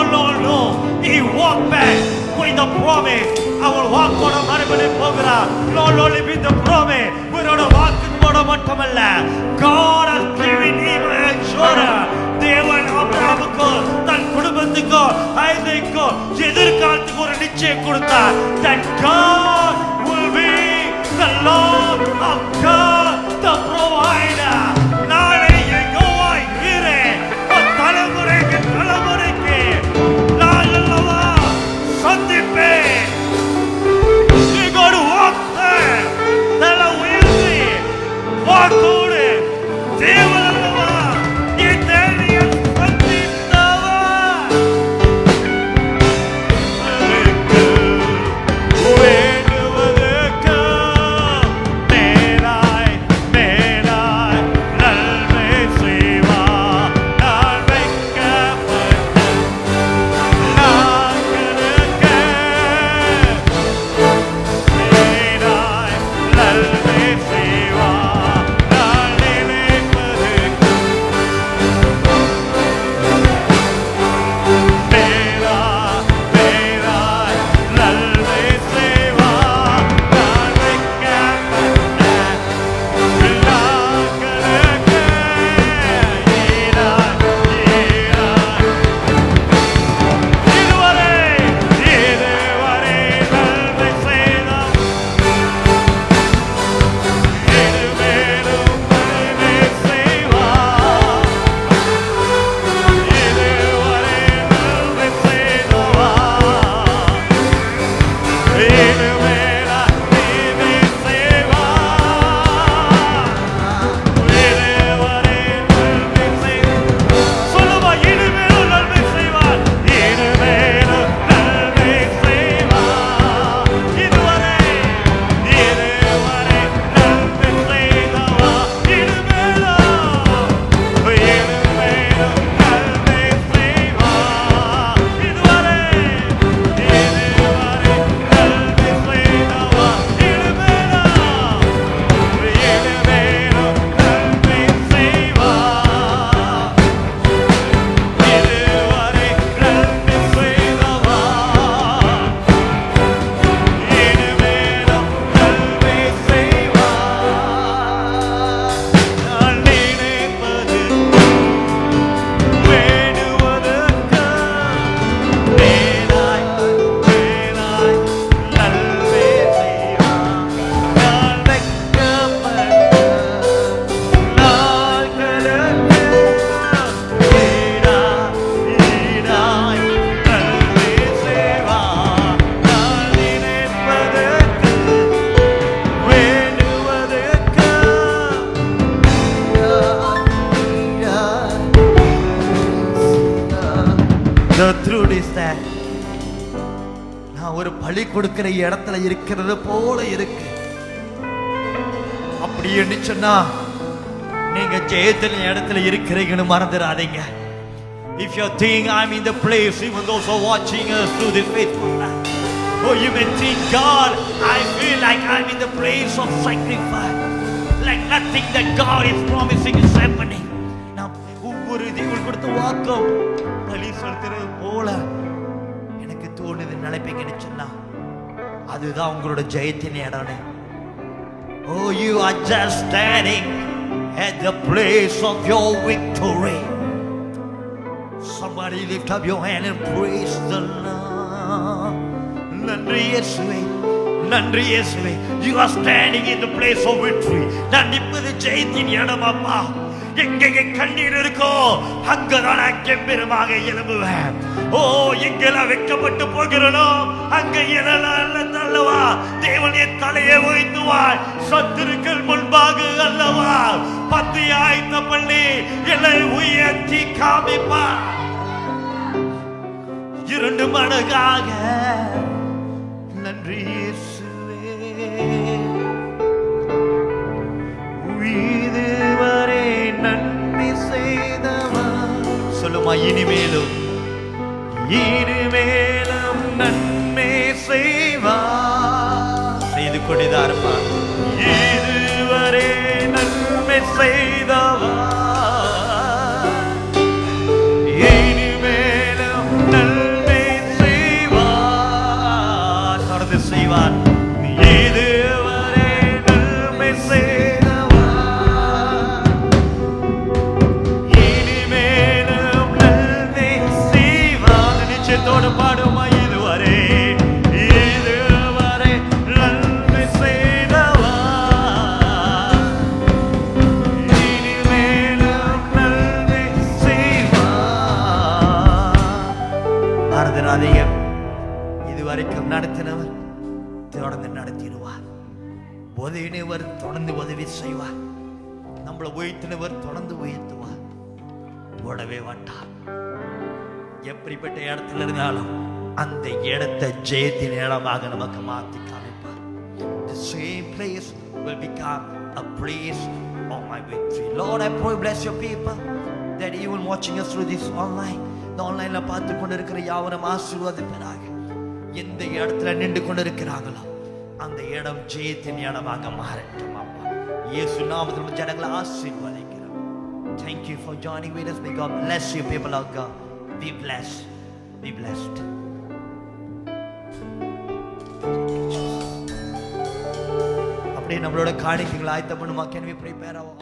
He walked back with the promise. அவள் வாக்கோட மறுபடியும் போகிறார். Not only with the promise. இவரோட வாக்குவோட மட்டுமல்ல. God has given him assurance. தேவன் ஆபிரகாமுக்கு தன் குடும்பத்துக்கு ஐசேக்கு எதிர்காலத்துக்கு ஒரு நிச்சயம் கொடுத்தார். That God will be the Lord of God, the provider. நாளை யெகோவா ஈரே தலைமுறைக்கு தலைமுறைக்கு நான் அல்லவா சந்திப்பேன். You got to walk there. தல உயர்த்தி வாக்கோடு தேவன் அல்லவா நீ தேடிய சந்தித்தவர். வேண்டுவதற்கு மேலாய் மேலாய் நன்மை செய்வார். நான் வைக்கப்பட்ட நாட்களுக்கு மேலாய் நன்மை செய்வார். நான் நினைப்பதற்கு மேலாய் மேலாய் நன்மை செய்வார். நான் வைக்கப்பட்ட நாட்களுக்கு ஈடாய் இதுவரை நன்மை செய்தார். இனிமேலும் நன்மை செய்வார். இதுவரை நன்மை செய்தவா. இனிமேலா நீதி செய்வார். இதுவரை நன்மை செய்தார். சொல்லுமா இனிமேலும் நன்மை செய்வார். இனிமேலும் நன்மை செய்வார். இதுவரை நன்மை செய்தவா. இனிமேலும் நன்மை செய்வார். இதுவரை நன்மை செய்தவா. இனிமேலும் நன்மை செய்வார். இதுவரை நன்மை செய்தவா. இனிமேலும் நன்மை செய்வார். நான் நினைப்பது வேண்டுவதற்கு மேலாய் மேலாய் நன்மை செய்வார். நான் வைக்கப்பட்ட நாட்களுக்கு ஈடாய் நன்மை செய்வார். நான் நினைப்பதற்கு வேண்டுவதற்கு The truth is that நான் ஒரு பலி கொடுக்கிற இடத்துல இருக்கிறது போல இருக்கு. அப்படி என்று சொன்னா நீங்க ஜெயத்தின் இடத்துல இருக்கிறீங்கன்னு மறந்துடாதீங்க. If you think I'm in the place, even those who are watching us through this Facebook live, oh, you may think, God, I feel like I'm in the place of sacrifice, like nothing that God is promising is happening. நான் ஒவ்வொரு தேவன் கொடுத்த வாக்கம் பலி செலுத்துறது போல எனக்கு தோணுது நினைப்பீங்கன்னு சொன்னா அதுதான் உங்களோட ஜெயத்தின் இடம். Oh, you are just standing at the place of your victory. Somebody lift up your hand and praise the Lord. நன்றி இயேசுவே, நன்றி இயேசுவே. You are standing in the place of victory. நான் நிற்பது ஜெயத்தின் இடம் அப்பா. எங்கெங்க கண்ணீர் இருக்கோ அங்கதான் நான் கெம்பீரமாக எழும்புவேன். ஓ, எங்கெல்லாம் வெட்கப்பட்டு போகிறனோ அங்க எழலாம் அல்லவா. தேவன் என் தலையை உயர்த்துவார். சத்துருக்கள் முன்பாக அல்லவா பத்தி ஆயத்த பண்ணி என்னை உயர்த்தி காமிப்பார். இரண்டு மடங்காக நன்றி இயேசுவே. இதுவரை நன்மை செய்தவா. சொல்லுமா இனிமேலும் இனிமேலும் நன்மை செய்வா. செய்து கொண்டுதான் இருப்பார். இதுவரை நன்மை செய்தவர் இனிமேலும் நன்மை செய்வார். தொடர்ந்து செய்வார். இதுவரை நன்மை செய்தவர் இனிமேலும் நன்மை செய்வார். நிச்சயத்தோடு பாடுமா. இதுவரை நன்மை செய்தவர் இனிமேலும் நன்மை செய்வார். மறந்துடாதீங்க, இதுவரைக்கும் நடத்தினவர் தொடர்ந்து நடத்திடுவார். உதவினவர் தொடர்ந்து உதவி செய்வார். நம்மளை உயர்த்தினவர் தொடர்ந்து உயர்த்துவார். ஓடவே மாட்டார். எப்படிப்பட்ட இடத்துல இருந்தாலும் அந்த இடத்தை ஜெயத்தின் இடமாக நமக்கு மாற்றி காமிப்பார். The same place will become a place of my victory. Lord, I pray bless your people that even watching us through this online, இந்த ஆன்லைன்ல பார்த்து கொண்டு இருக்கிற யாவரும் ஆசீர்வாதப்பதாக. எந்த இடத்துல நின்று கொண்டு இருக்கிறாங்களோ அந்த இடம் ஜெயத்தின் இடமாக மாறட்டும். அப்பா இயேசு நாமத்தில் ஜனங்களை ஆசீர்வதிக்கிறோம். Thank you for joining with us. May God bless you, people of God. Be blessed. Be blessed. அப்படியே நம்மளோட காணிக்கைகளை ஆயத்தம் பண்ணுமா. Can we prepare our